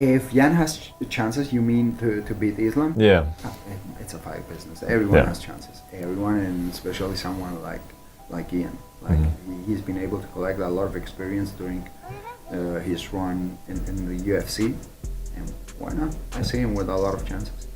If Jan has chances, you mean to beat Islam? Yeah. It's a fight business. Everyone has chances. Everyone, and especially someone like Ian. Like he's been able to collect a lot of experience during his run in the UFC, and why not? I see him with a lot of chances.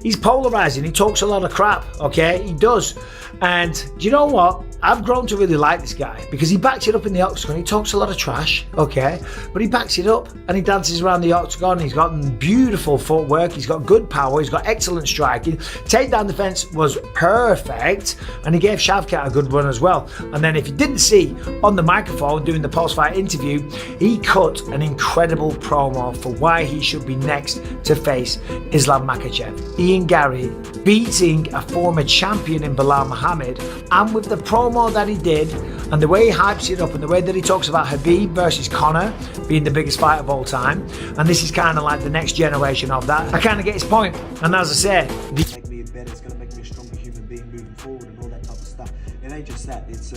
He's polarizing. He talks a lot of crap, okay? He does. And do you know what? I've grown to really like this guy because he backs it up in the octagon. He talks a lot of trash, okay? But he backs it up and he dances around the octagon. He's got beautiful footwork. He's got good power. He's got excellent striking. Takedown defense was perfect. And he gave Shavkat a good run as well. And then if you didn't see on the microphone doing the post-fight interview, he cut an incredible promo for why he should be next to face Islam Makhachev. Ian Garry beating a former champion in Bilal Muhammad, and with the promo that he did and the way he hypes it up and the way that he talks about Khabib versus Conor being the biggest fight of all time, and this is kind of like the next generation of that, I kind of get his point. And as I said, make me better, it's going to make me a stronger human being moving forward and all that type of stuff. It ain't just that, it's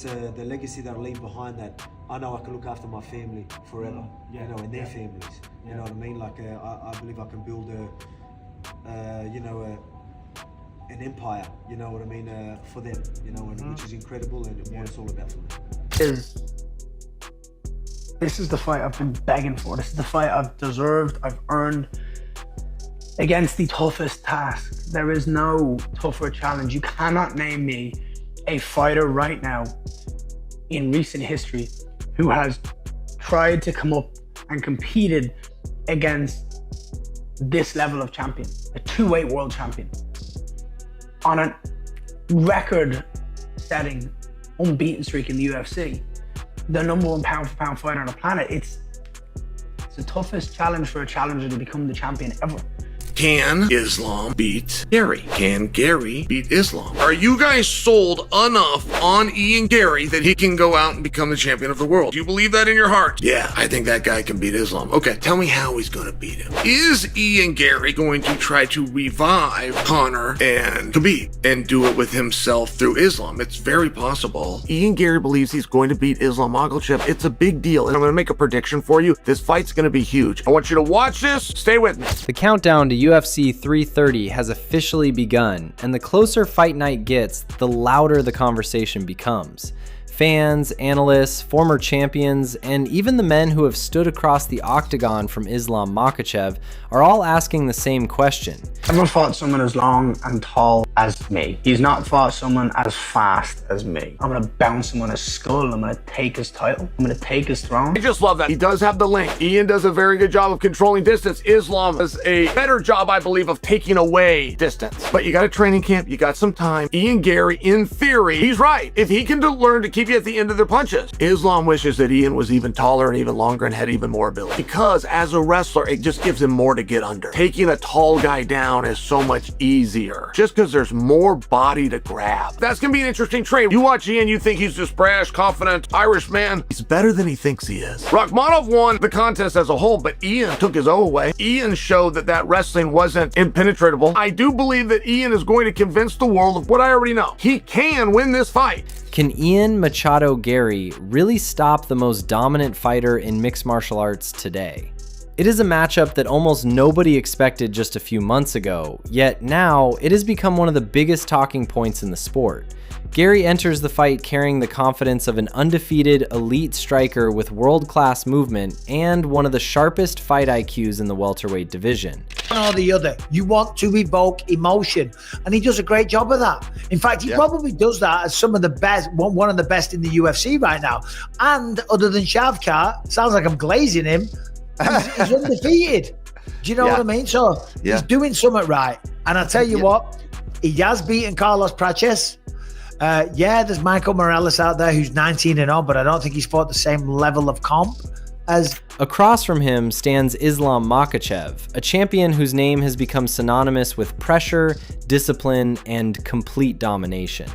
the legacy that I leave behind, that I know I can look after my family forever, you know, and their families, you know what I mean? Like I believe I can build an empire, you know what I mean, for them, you know, and which is incredible, and what it's all about for me. This is the fight I've been begging for. This is the fight I've deserved, I've earned, against the toughest task. There is no tougher challenge. You cannot name me a fighter right now in recent history who has tried to come up and competed against this level of champion, a two-weight world champion, on a record-setting, unbeaten streak in the UFC, the #1 pound-for-pound fighter on the planet. It's the toughest challenge for a challenger to become the champion ever. Can Islam beat Garry? Can Garry beat Islam? Are you guys sold enough on Ian Garry that he can go out and become the champion of the world? Do you believe that in your heart? Yeah, I think that guy can beat Islam. Okay, tell me how he's going to beat him. Is Ian Garry going to try to revive Conor and Khabib and do it with himself through Islam? It's very possible. Ian Garry believes he's going to beat Islam Makhachev. It's a big deal, and I'm going to make a prediction for you. This fight's going to be huge. I want you to watch this. Stay with me. The countdown to UFC 330 has officially begun, and the closer fight night gets, the louder the conversation becomes. Fans, analysts, former champions, and even the men who have stood across the octagon from Islam Makhachev are all asking the same question. I've never fought someone as long and tall as me. He's not fought someone as fast as me. I'm gonna bounce him on his skull. I'm gonna take his title. I'm gonna take his throne. I just love that. He does have the length. Ian does a very good job of controlling distance. Islam does a better job, I believe, of taking away distance. But you got a training camp, you got some time. Ian Garry, in theory, he's right. If he can learn to keep you at the end of their punches. Islam wishes that Ian was even taller and even longer and had even more ability. Because as a wrestler, it just gives him more to get under. Taking a tall guy down is so much easier. Just because there's more body to grab. That's going to be an interesting trade. You watch Ian, you think he's just brash, confident, Irish man. He's better than he thinks he is. Rakhmonov won the contest as a whole, but Ian took his O away. Ian showed that wrestling wasn't impenetrable. I do believe that Ian is going to convince the world of what I already know. He can win this fight. Can Ian Machado Garry really stop the most dominant fighter in mixed martial arts today? It is a matchup that almost nobody expected just a few months ago, yet now it has become one of the biggest talking points in the sport. Garry enters the fight carrying the confidence of an undefeated elite striker with world-class movement and one of the sharpest fight IQs in the welterweight division. One or the other, you want to evoke emotion, and he does a great job of that. In fact, he probably does that as some of the best, one of the best in the UFC right now. And other than Shavkat, sounds like I'm glazing him, he's undefeated. Do you know what I mean? So he's doing something right. And I tell you what, he has beaten Carlos Praches. There's Michael Morales out there who's 19-0, but I don't think he's fought the same level of comp as... Across from him stands Islam Makhachev, a champion whose name has become synonymous with pressure, discipline, and complete domination.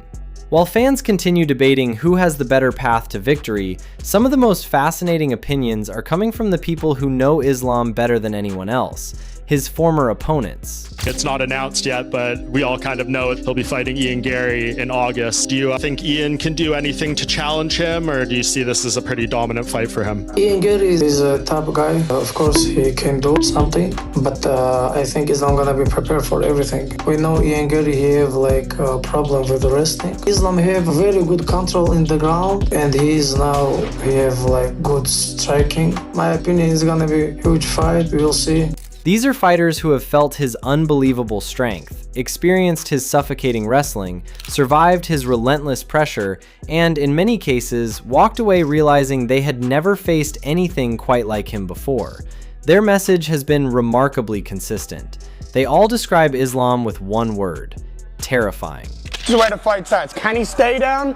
While fans continue debating who has the better path to victory, some of the most fascinating opinions are coming from the people who know Islam better than anyone else. his former opponents. It's not announced yet, but we all kind of know he'll be fighting Ian Garry in August. Do you think Ian can do anything to challenge him, or do you see this as a pretty dominant fight for him? Ian Garry is a top guy. Of course, he can do something, but I think he's not gonna be prepared for everything. We know Ian Garry, he have like a problem with the wrestling. Islam have very good control in the ground, and he have like good striking. My opinion is gonna be a huge fight. We'll see. These are fighters who have felt his unbelievable strength, experienced his suffocating wrestling, survived his relentless pressure, and in many cases, walked away realizing they had never faced anything quite like him before. Their message has been remarkably consistent. They all describe Islam with one word: terrifying. This is where the fight starts. Can he stay down,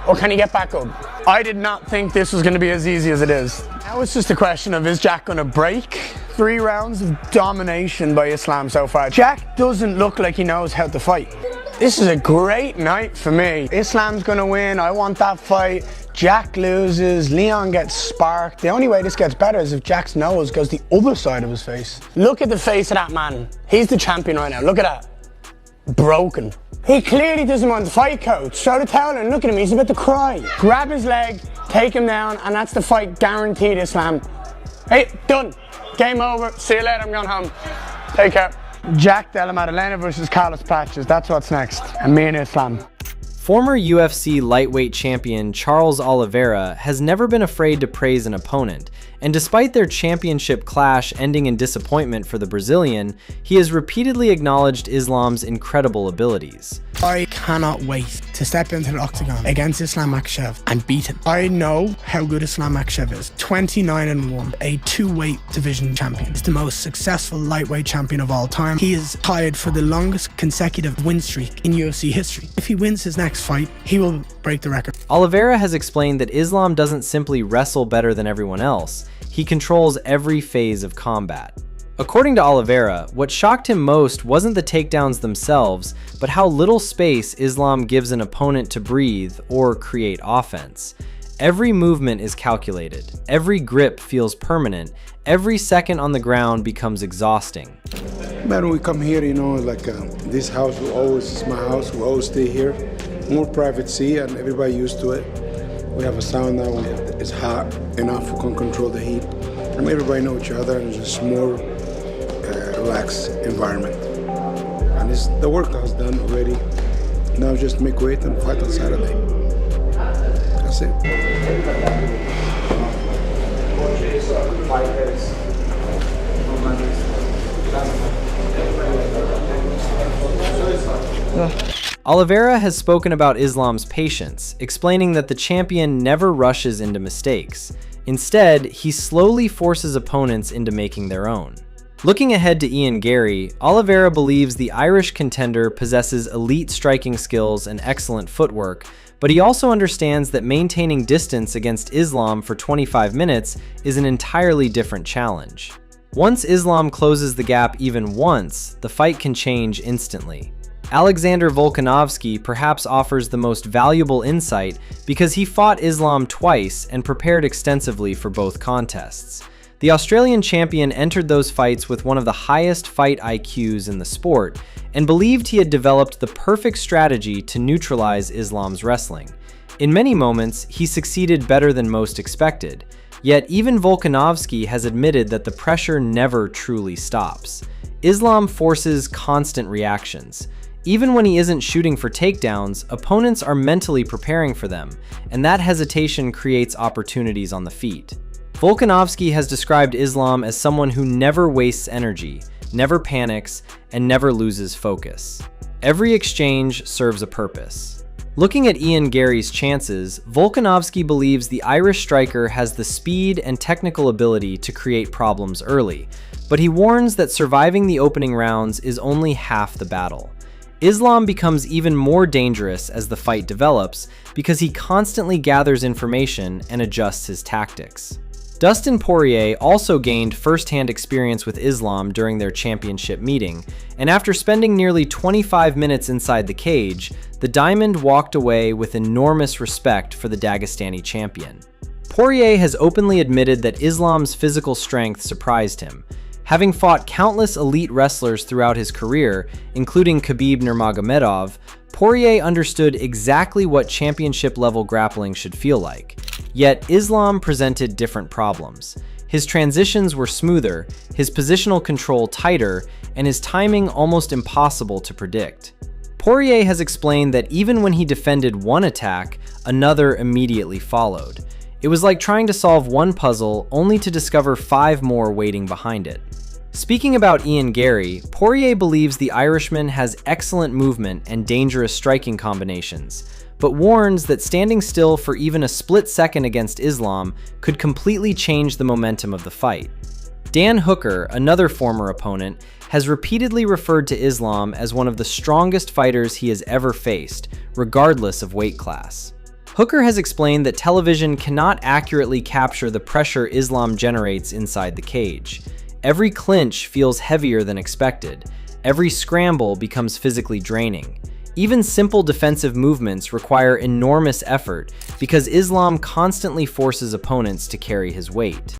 or can he get back up? I did not think this was going to be as easy as it is. Now it's just a question of, is Jack going to break? 3 rounds of domination by Islam so far. Jack doesn't look like he knows how to fight. This is a great night for me. Islam's going to win. I want that fight. Jack loses. Leon gets sparked. The only way this gets better is if Jack's nose goes the other side of his face. Look at the face of that man. He's the champion right now. Look at that. Broken. He clearly doesn't want to fight, coach. Throw the towel and look at him. He's about to cry. Grab his leg, take him down, and that's the fight guaranteed, Islam. Hey, done. Game over. See you later. I'm going home. Take care. Jack Della Maddalena versus Carlos Patches. That's what's next. And me and Islam. Former UFC lightweight champion Charles Oliveira has never been afraid to praise an opponent, and despite their championship clash ending in disappointment for the Brazilian, he has repeatedly acknowledged Islam's incredible abilities. I cannot wait to step into the octagon against Islam Makhachev and beat him. I know how good Islam Makhachev is. 29-1, a 2-weight division champion. He's the most successful lightweight champion of all time. He is tied for the longest consecutive win streak in UFC history. If he wins his next fight, he will break the record. Oliveira has explained that Islam doesn't simply wrestle better than everyone else, he controls every phase of combat. According to Oliveira, what shocked him most wasn't the takedowns themselves, but how little space Islam gives an opponent to breathe or create offense. Every movement is calculated, every grip feels permanent, every second on the ground becomes exhausting. Man, when we come here, you know, like this house is my house, we always stay here. More privacy and everybody used to it. We have a sauna, it's hot enough, we can control the heat. And everybody know each other and it's just more relaxed environment. And the workout's done already. Now just make weight and fight on Saturday. That's it. Oliveira has spoken about Islam's patience, explaining that the champion never rushes into mistakes. Instead, he slowly forces opponents into making their own. Looking ahead to Ian Garry, Oliveira believes the Irish contender possesses elite striking skills and excellent footwork, but he also understands that maintaining distance against Islam for 25 minutes is an entirely different challenge. Once Islam closes the gap even once, the fight can change instantly. Alexander Volkanovski perhaps offers the most valuable insight because he fought Islam twice and prepared extensively for both contests. The Australian champion entered those fights with one of the highest fight IQs in the sport and believed he had developed the perfect strategy to neutralize Islam's wrestling. In many moments, he succeeded better than most expected, yet even Volkanovski has admitted that the pressure never truly stops. Islam forces constant reactions. Even when he isn't shooting for takedowns, opponents are mentally preparing for them, and that hesitation creates opportunities on the feet. Volkanovski has described Islam as someone who never wastes energy, never panics, and never loses focus. Every exchange serves a purpose. Looking at Ian Garry's chances, Volkanovski believes the Irish striker has the speed and technical ability to create problems early, but he warns that surviving the opening rounds is only half the battle. Islam becomes even more dangerous as the fight develops because he constantly gathers information and adjusts his tactics. Dustin Poirier also gained first-hand experience with Islam during their championship meeting, and after spending nearly 25 minutes inside the cage, the Diamond walked away with enormous respect for the Dagestani champion. Poirier has openly admitted that Islam's physical strength surprised him. Having fought countless elite wrestlers throughout his career, including Khabib Nurmagomedov, Poirier understood exactly what championship-level grappling should feel like. Yet Islam presented different problems. His transitions were smoother, his positional control tighter, and his timing almost impossible to predict. Poirier has explained that even when he defended one attack, another immediately followed. It was like trying to solve one puzzle only to discover 5 more waiting behind it. Speaking about Ian Garry, Poirier believes the Irishman has excellent movement and dangerous striking combinations, but warns that standing still for even a split second against Islam could completely change the momentum of the fight. Dan Hooker, another former opponent, has repeatedly referred to Islam as one of the strongest fighters he has ever faced, regardless of weight class. Hooker has explained that television cannot accurately capture the pressure Islam generates inside the cage. Every clinch feels heavier than expected. Every scramble becomes physically draining. Even simple defensive movements require enormous effort because Islam constantly forces opponents to carry his weight.